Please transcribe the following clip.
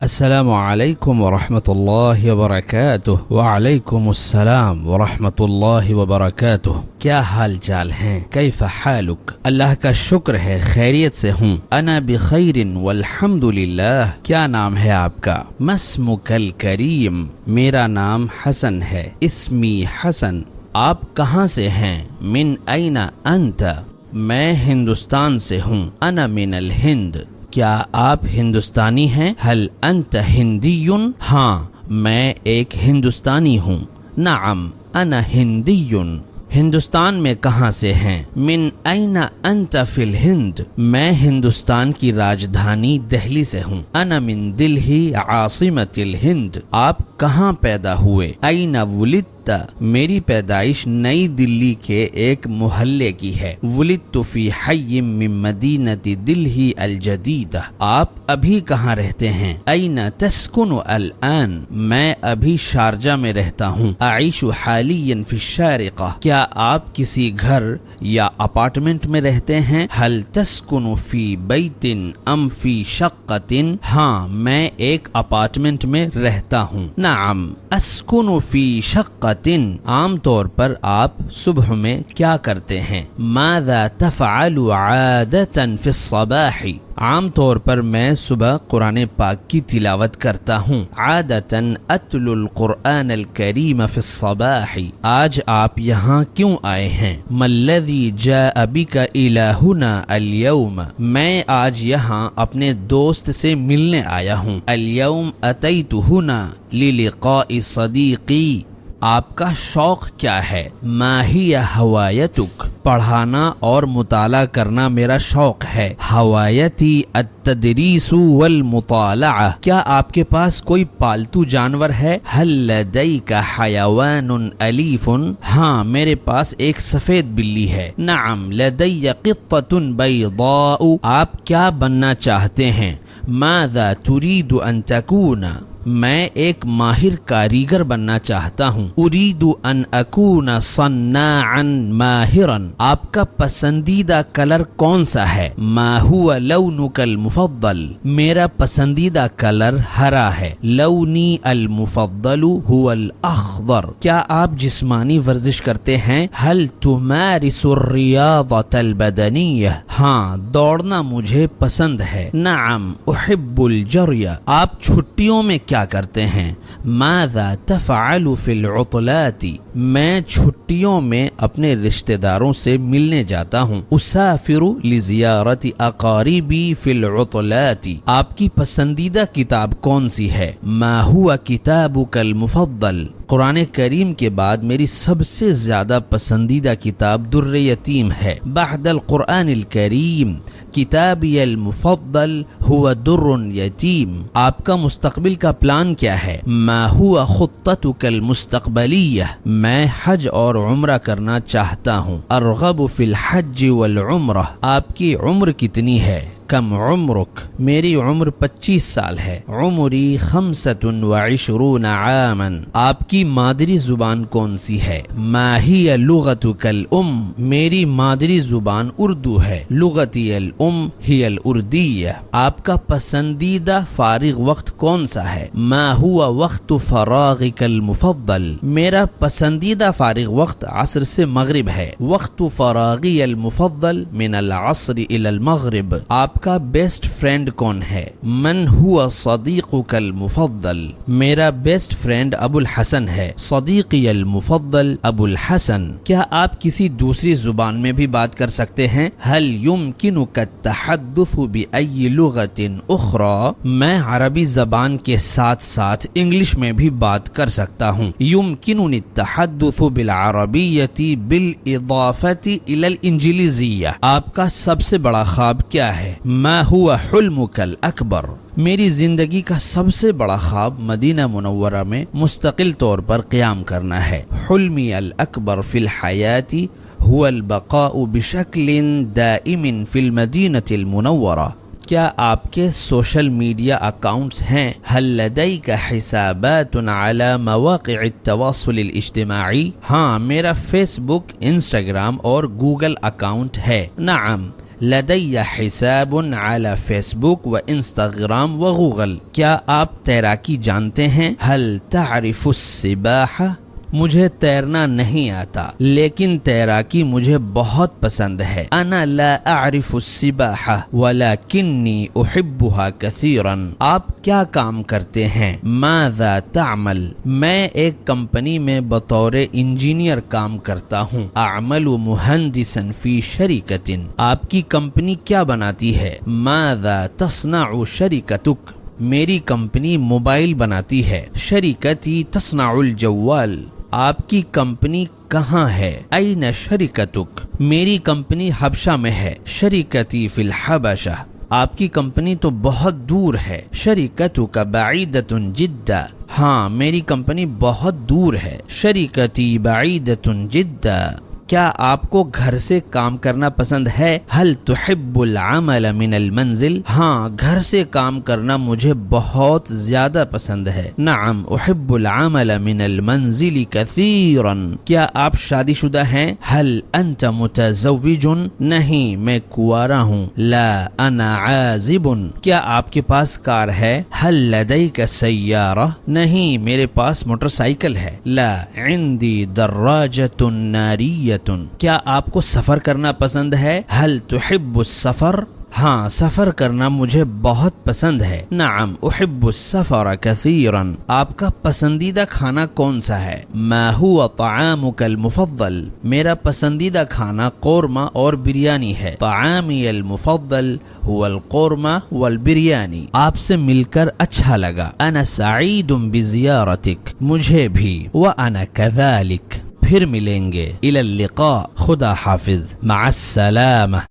السلام علیکم ورحمۃ اللہ وبرکاتہ۔ وعلیکم السلام ورحمۃ اللہ وبرکاتہ۔ کیا حال چال ہیں؟ کیف حالک؟ اللہ کا شکر ہے خیریت سے ہوں۔ انا بخیر والحمد للہ۔ کیا نام ہے آپ کا؟ مسمک الکریم۔ میرا نام حسن ہے۔ اسمی حسن۔ آپ کہاں سے ہیں؟ من این انت؟ میں ہندوستان سے ہوں۔ انا من الہند۔ کیا آپ ہندوستانی ہیں؟ هل انت ہندی؟ ہاں میں ایک ہندوستانی ہوں۔ نعم انا ہندی۔ ہندوستان میں کہاں سے ہیں؟ من این انت فی الہند؟ میں ہندوستان کی راجدھانی دہلی سے ہوں۔ انا من دلہی عاصمت الہند۔ آپ کہاں پیدا ہوئے؟ این ولدت؟ میری پیدائش نئی دلی کے ایک محلے کی ہے۔ ولدت فی حی من مدینۃ دلہی الجدیدہ۔ آپ ابھی کہاں رہتے ہیں؟ این تسکن الآن؟ میں ابھی شارجہ میں رہتا ہوں۔ اعیش حالیا فی الشارقہ؟ کیا آپ کسی گھر یا اپارٹمنٹ میں رہتے ہیں؟ هل تسکن فی بیت ام فی شقۃ؟ ہاں میں ایک اپارٹمنٹ میں رہتا ہوں۔ نعم اسکن فی شقۃ۔ عام طور پر آپ صبح میں کیا کرتے ہیں؟ ماذا تفعل عادۃ فی الصباح؟ عام طور پر میں صبح قرآن پاک کی تلاوت کرتا ہوں۔ عادتاً اتلو القرآن الکریم فی الصباح۔ آج آپ یہاں کیوں آئے ہیں؟ ما الذی جاء بک الی ہنا اليوم؟ میں آج یہاں اپنے دوست سے ملنے آیا ہوں۔ اليوم اتیت ہنا للقاء صدیقی۔ آپ کا شوق کیا ہے؟ ما ہی ہوایتک؟ پڑھانا اور مطالعہ کرنا میرا شوق ہے۔ ہوایتی التدریس والمطالعہ۔ کیا آپ کے پاس کوئی پالتو جانور ہے؟ هل لدیک حیوان الیف؟ ہاں میرے پاس ایک سفید بلی ہے۔ نعم لدی قطۃ بیضاء۔ آپ کیا بننا چاہتے ہیں؟ ماذا تريد ان تكون؟ میں ایک ماہر کاریگر بننا چاہتا ہوں۔ اريد ان اكون صناعا ماہرا۔ آپ کا پسندیدہ کلر کون سا ہے؟ ما هو لونك المفضل؟ میرا پسندیدہ کلر ہرا ہے۔ لونی المفضل هو الاخضر۔ کیا آپ جسمانی ورزش کرتے ہیں؟ هل تمارس الریاضة البدنیہ؟ ہاں دوڑنا مجھے پسند ہے۔ نعم احب الجری۔ آپ چھٹیوں میں کیا کرتے ہیں؟ ماذا تفعل فی العطلات؟ میں چھٹیوں میں اپنے رشتہ داروں سے ملنے جاتا ہوں۔ اسافر لزیارت اقاربی فی العطلات۔ آپ کی پسندیدہ کتاب کون سی ہے؟ ما هو کتابک المفضل؟ قرآن کریم کے بعد میری سب سے زیادہ پسندیدہ کتاب در یتیم ہے۔ بعد القرآن الکریم کتابی المفضل هو در یتیم۔ آپ کا مستقبل کا پلان کیا ہے؟ ما هو خطتک المستقبلیہ؟ میں حج اور عمرہ کرنا چاہتا ہوں۔ ارغب فی الحج والعمرہ۔ آپ کی عمر کتنی ہے؟ کم عمرک؟ میری عمر 25 سال ہے۔ عمری 25 عاما۔ آپ کی مادری زبان کون سی ہے؟ ما ہی لغتک الام؟ میری مادری زبان اردو ہے۔ لغتی الام ہی الاردیہ۔ آپ کا پسندیدہ فارغ وقت کون سا ہے؟ ما ہوا وقت فراغک المفضل؟ میرا پسندیدہ فارغ وقت عصر سے مغرب ہے۔ وقت فراغی المفضل من العصر الى المغرب۔ آپ کا بیسٹ فرینڈ کون ہے؟ من ہوا صدیقک المفضل؟ میرا بیسٹ فرینڈ ابو الحسن ہے۔ صدیقی المفضل ابو الحسن۔ کیا آپ کسی دوسری زبان میں بھی بات کر سکتے ہیں؟ هل يمكنك التحدث بأي لغة أخرى؟ میں عربی زبان کے ساتھ ساتھ انگلش میں بھی بات کر سکتا ہوں۔ يمكنني التحدث بالعربية بالإضافة إلى الإنجليزية۔ آپ کا سب سے بڑا خواب کیا ہے؟ ما هو حلمك الأكبر؟ میری زندگی کا سب سے بڑا خواب مدینہ منورہ میں مستقل طور پر قیام کرنا ہے۔ حلمی الاکبر فی الحیات هو البقاء بشکل دائم فی المدینہ المنورہ۔ کیا آپ کے سوشل میڈیا اکاؤنٹس ہیں؟ هل لديك حسابات على مواقع التواصل الاجتماعی؟ ہاں میرا فیس بک، انسٹاگرام اور گوگل اکاؤنٹ ہے۔ نعم لدي حساب على فیسبک و انسٹاگرام و گوگل. کیا آپ تیراکی جانتے ہیں؟ هل تعرف السباحة؟ مجھے تیرنا نہیں آتا لیکن تیراکی مجھے بہت پسند ہے. انا لا اعرف السباحة ولكني احبها كثيرا. آپ کیا کام کرتے ہیں؟ ماذا تعمل؟ میں ایک کمپنی میں بطور انجینئر کام کرتا ہوں. اعمل مہندسا فی شرکۃ. آپ کی کمپنی کیا بناتی ہے؟ ماذا تصنع شرکتک؟ میری کمپنی موبائل بناتی ہے. شرکتی تصنع الجوال. آپ کی کمپنی کہاں ہے؟ این شرکتک؟ میری کمپنی حبشہ میں ہے. شرکتی فی الحبشہ. آپ کی کمپنی تو بہت دور ہے. شرکتک بعیدۃ جدا. ہاں میری کمپنی بہت دور ہے. شرکتی بعیدۃ جدا. کیا آپ کو گھر سے کام کرنا پسند ہے؟ هل تحب العمل من المنزل؟ ہاں گھر سے کام کرنا مجھے بہت زیادہ پسند ہے. نعم احب العمل من المنزل كثيرا. کیا آپ شادی شدہ ہیں؟ هل انت متزوج؟ نہیں میں کنوارا ہوں. لا انا عازب. کیا آپ کے پاس کار ہے؟ هل لديك سیارہ؟ نہیں میرے پاس موٹر سائیکل ہے. لا عندي دراجة ناریہ. کیا آپ کو سفر کرنا پسند ہے؟ هل تحب السفر؟ ہاں سفر کرنا مجھے بہت پسند ہے. نعم احب السفر كثيرا. آپ کا پسندیدہ کھانا کون سا ہے؟ ما هو طعامك المفضل؟ میرا پسندیدہ کھانا قورمہ اور بریانی ہے. طعامی المفضل هو القورمہ والبریانی. آپ سے مل کر اچھا لگا. انا سعید بزیارتک. مجھے بھی. وانا كذلك. پھر ملیں گے. الی اللقاء. خدا حافظ. مع السلامہ.